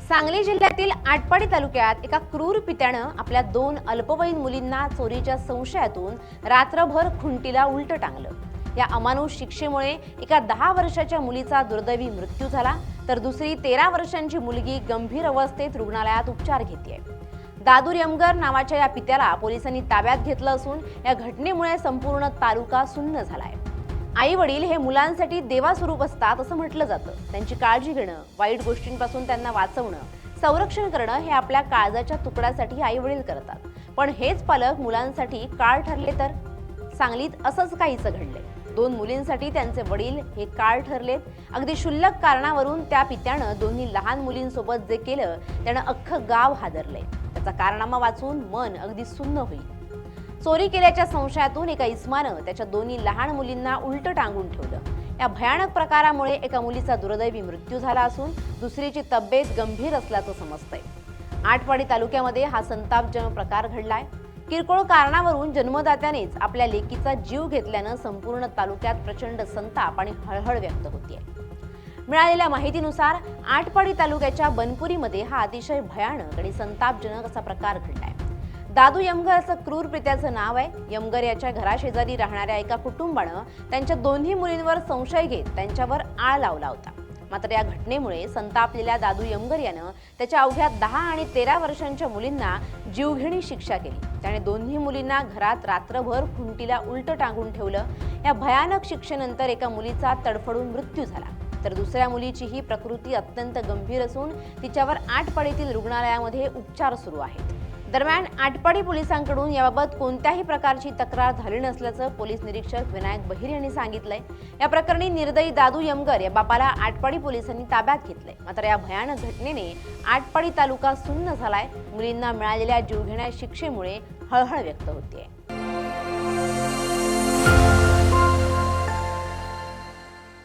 सांगली जिल्ह्यातील आटपाडी तालुक्यात एका क्रूर पित्यानं आपल्या 2 अल्पवयीन मुलींना चोरीच्या संशयातून रात्रभर खुंटीला उलट टांगलं। या अमानुष शिक्षेमुळे एका 10 वर्षाच्या मुलीचा दुर्दैवी मृत्यू झाला, तर दुसरी 13 वर्षांची मुलगी गंभीर अवस्थेत रुग्णालयात उपचार घेतेय। दादू यमगर नावाच्या या पित्याला पोलिसांनी ताब्यात घेतलं असून या घटनेमुळे संपूर्ण तालुका सुन्न झालाय। आई वडील हे मुलांसाठी देवास्वरूप असतात असं म्हटलं जातं। त्यांची काळजी घेणं, वाईट गोष्टींपासून त्यांना वाचवणं, संरक्षण करणं हे आपल्या काळजाच्या तुकड्यासाठी आई वडील करतात। पण हेच पालक मुलांसाठी काळ ठरले तर सांगलीत असंच काहीच घडलंय। 2 मुलींसाठी त्यांचे वडील हे काळ ठरलेत। अगदी क्षुल्लक कारणावरून त्या पित्यानं दोन्ही लहान मुलींसोबत जे केलं त्यानं अख्खं गाव हादरलंय। त्याचा कारनामा वाचून मन अगदी सुन्न होईल। चोरी केल्याच्या संशयातून एका इस्मानं त्याच्या दोन्ही लहान मुलींना उलट टांगून ठेवलं। या भयानक प्रकारामुळे एका मुलीचा दुर्दैवी मृत्यू झाला असून दुसरीची तब्येत गंभीर असल्याचं समजतंय। आटपाडी तालुक्यामध्ये हा संतापजनक प्रकार घडलाय। किरकोळ कारणावरून जन्मदात्यानेच आपल्या लेकीचा जीव घेतल्यानं संपूर्ण तालुक्यात प्रचंड संताप आणि हळहळ व्यक्त होतीये। मिळालेल्या माहितीनुसार आटपाडी तालुक्याच्या बनपुरीमध्ये हा अतिशय भयानक आणि संतापजनक असा प्रकार घडलाय। दादू यमगर असं क्रूर पित्याचं नाव आहे। यमगर याच्या घराशेजारी राहणाऱ्या एका कुटुंबानं त्यांच्या दोन्ही मुलींवर संशय घेत त्यांच्यावर आळ लावला होता। मात्र या घटनेमुळे संतापलेल्या दादू यमगर यानं त्याच्या अवघ्या 10 आणि 13 वर्षांच्या मुलींना जीवघेणी शिक्षा केली। त्याने दोन्ही मुलींना घरात रात्रभर खुंटीला उलट टांगून ठेवलं। या भयानक शिक्षेनंतर एका मुलीचा तडफडून मृत्यू झाला, तर दुसऱ्या मुलीचीही प्रकृती अत्यंत गंभीर असून तिच्यावर आटपाडीतील रुग्णालयामध्ये उपचार सुरू आहेत। दरम्यान आटपाडी पोलिसांकडून याबाबत कोणत्याही प्रकारची तक्रार झाली नसल्याचं पोलीस निरीक्षक विनायक बहिर यांनी सांगितलंय। या प्रकरणी निर्दयी दादू यमगर या बापाला आटपाडी पोलिसांनी ताब्यात घेतलंय। मात्र या भयानक घटनेने आटपाडी तालुका सुन्न झालाय। मुलींना मिळालेल्या जीवघेण्या शिक्षेमुळे हळहळ व्यक्त होतीये।